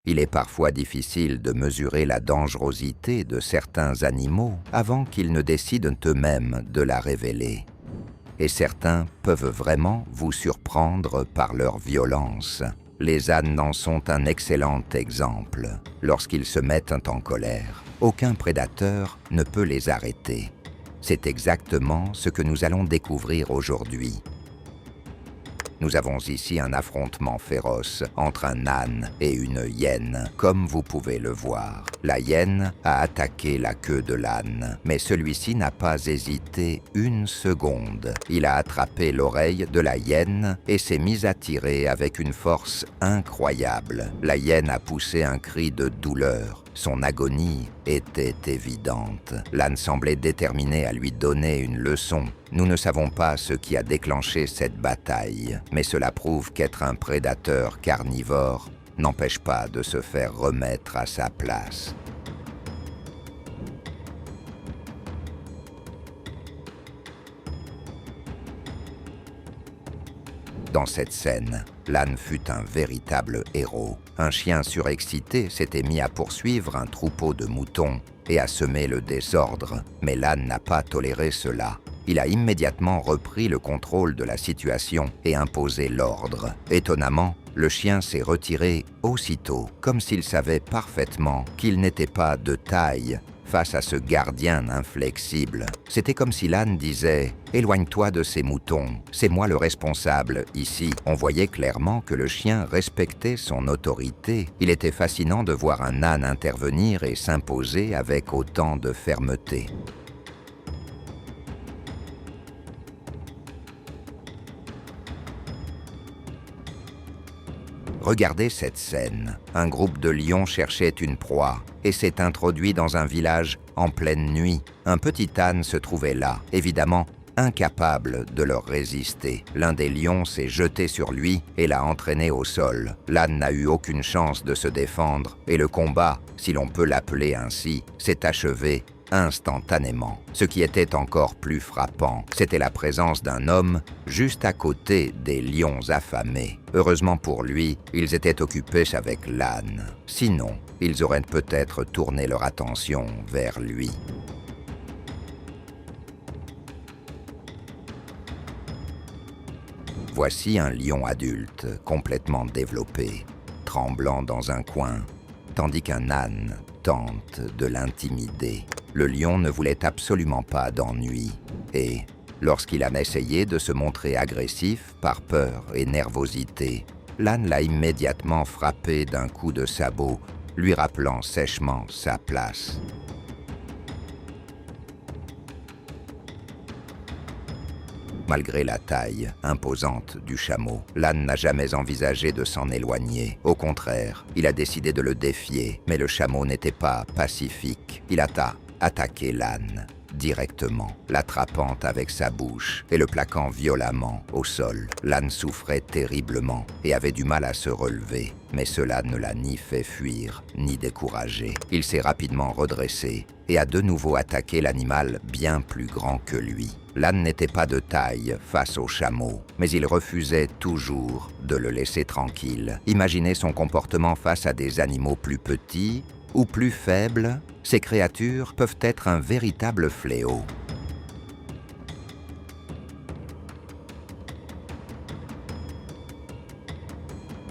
Il est parfois difficile de mesurer la dangerosité de certains animaux avant qu'ils ne décident eux-mêmes de la révéler. Et certains peuvent vraiment vous surprendre par leur violence. Les ânes en sont un excellent exemple. Lorsqu'ils se mettent en colère, aucun prédateur ne peut les arrêter. C'est exactement ce que nous allons découvrir aujourd'hui. Nous avons ici un affrontement féroce entre un âne et une hyène, comme vous pouvez le voir. La hyène a attaqué la queue de l'âne, mais celui-ci n'a pas hésité une seconde. Il a attrapé l'oreille de la hyène et s'est mis à tirer avec une force incroyable. La hyène a poussé un cri de douleur. Son agonie était évidente. L'âne semblait déterminé à lui donner une leçon. Nous ne savons pas ce qui a déclenché cette bataille, mais cela prouve qu'être un prédateur carnivore n'empêche pas de se faire remettre à sa place. Dans cette scène, l'âne fut un véritable héros. Un chien surexcité s'était mis à poursuivre un troupeau de moutons et à semer le désordre, mais l'âne n'a pas toléré cela. Il a immédiatement repris le contrôle de la situation et imposé l'ordre. Étonnamment, le chien s'est retiré aussitôt, comme s'il savait parfaitement qu'il n'était pas de taille face à ce gardien inflexible. C'était comme si l'âne disait « Éloigne-toi de ces moutons, c'est moi le responsable ici ». On voyait clairement que le chien respectait son autorité. Il était fascinant de voir un âne intervenir et s'imposer avec autant de fermeté. Regardez cette scène. Un groupe de lions cherchait une proie et s'est introduit dans un village en pleine nuit. Un petit âne se trouvait là, évidemment incapable de leur résister. L'un des lions s'est jeté sur lui et l'a entraîné au sol. L'âne n'a eu aucune chance de se défendre et le combat, si l'on peut l'appeler ainsi, s'est achevé instantanément. Ce qui était encore plus frappant, c'était la présence d'un homme juste à côté des lions affamés. Heureusement pour lui, ils étaient occupés avec l'âne. Sinon, ils auraient peut-être tourné leur attention vers lui. Voici un lion adulte, complètement développé, tremblant dans un coin, tandis qu'un âne tente de l'intimider. Le lion ne voulait absolument pas d'ennui et, lorsqu'il a essayé de se montrer agressif par peur et nervosité, l'âne l'a immédiatement frappé d'un coup de sabot, lui rappelant sèchement sa place. Malgré la taille imposante du chameau, l'âne n'a jamais envisagé de s'en éloigner. Au contraire, il a décidé de le défier, mais le chameau n'était pas pacifique. Il a attaqué l'âne directement, l'attrapant avec sa bouche et le plaquant violemment au sol. L'âne souffrait terriblement et avait du mal à se relever, mais cela ne l'a ni fait fuir, ni découragé. Il s'est rapidement redressé et a de nouveau attaqué l'animal bien plus grand que lui. L'âne n'était pas de taille face au chameau, mais il refusait toujours de le laisser tranquille. Imaginez son comportement face à des animaux plus petits ou plus faibles. Ces créatures peuvent être un véritable fléau.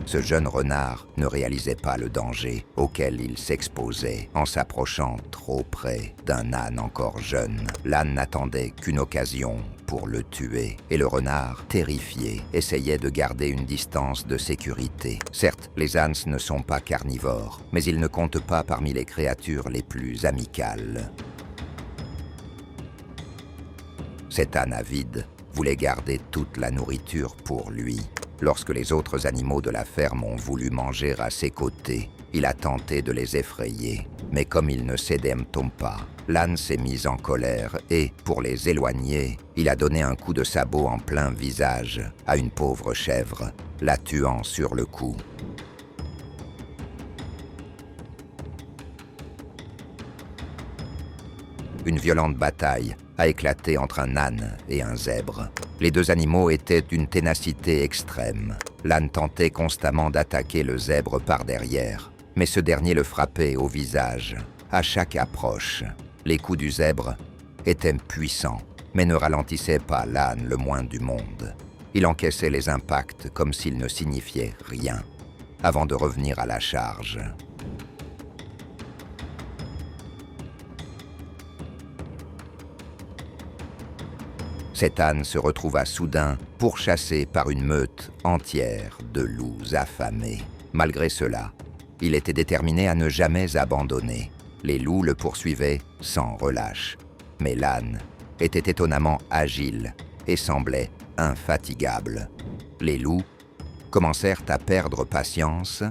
Ce jeune renard ne réalisait pas le danger auquel il s'exposait en s'approchant trop près d'un âne encore jeune. L'âne n'attendait qu'une occasion pour le tuer, et le renard, terrifié, essayait de garder une distance de sécurité. Certes, les ânes ne sont pas carnivores, mais ils ne comptent pas parmi les créatures les plus amicales. Cet âne avide voulait garder toute la nourriture pour lui. Lorsque les autres animaux de la ferme ont voulu manger à ses côtés, il a tenté de les effrayer. Mais comme ils ne cédaient pas, l'âne s'est mis en colère et, pour les éloigner, il a donné un coup de sabot en plein visage à une pauvre chèvre, la tuant sur le coup. Une violente bataille a éclaté entre un âne et un zèbre. Les deux animaux étaient d'une ténacité extrême. L'âne tentait constamment d'attaquer le zèbre par derrière, Mais ce dernier le frappait au visage, à chaque approche. Les coups du zèbre étaient puissants, mais ne ralentissaient pas l'âne le moins du monde. Il encaissait les impacts comme s'ils ne signifiaient rien, avant de revenir à la charge. Cet âne se retrouva soudain pourchassé par une meute entière de loups affamés. Malgré cela, il était déterminé à ne jamais abandonner. Les loups le poursuivaient sans relâche, mais l'âne était étonnamment agile et semblait infatigable. Les loups commencèrent à perdre patience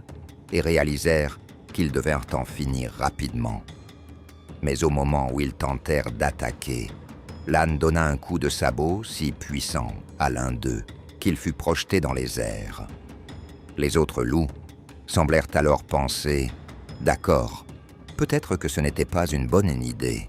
et réalisèrent qu'ils devaient en finir rapidement. Mais au moment où ils tentèrent d'attaquer, l'âne donna un coup de sabot si puissant à l'un d'eux qu'il fut projeté dans les airs. Les autres loups semblèrent alors penser « D'accord, peut-être que ce n'était pas une bonne idée. »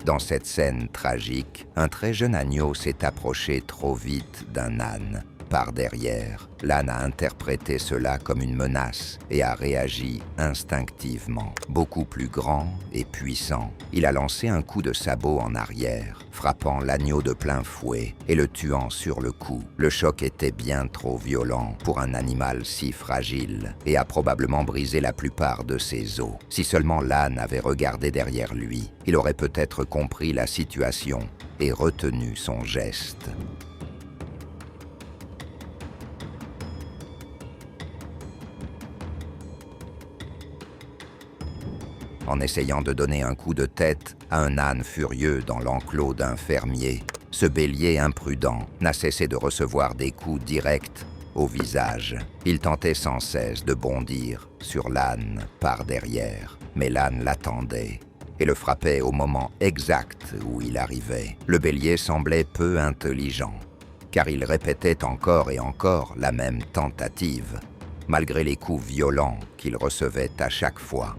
Dans cette scène tragique, un très jeune agneau s'est approché trop vite d'un âne. Par derrière, l'âne a interprété cela comme une menace et a réagi instinctivement. Beaucoup plus grand et puissant, il a lancé un coup de sabot en arrière, frappant l'agneau de plein fouet et le tuant sur le coup. Le choc était bien trop violent pour un animal si fragile et a probablement brisé la plupart de ses os. Si seulement l'âne avait regardé derrière lui, il aurait peut-être compris la situation et retenu son geste. En essayant de donner un coup de tête à un âne furieux dans l'enclos d'un fermier, ce bélier imprudent n'a cessé de recevoir des coups directs au visage. Il tentait sans cesse de bondir sur l'âne par derrière, mais l'âne l'attendait et le frappait au moment exact où il arrivait. Le bélier semblait peu intelligent, car il répétait encore et encore la même tentative, malgré les coups violents qu'il recevait à chaque fois.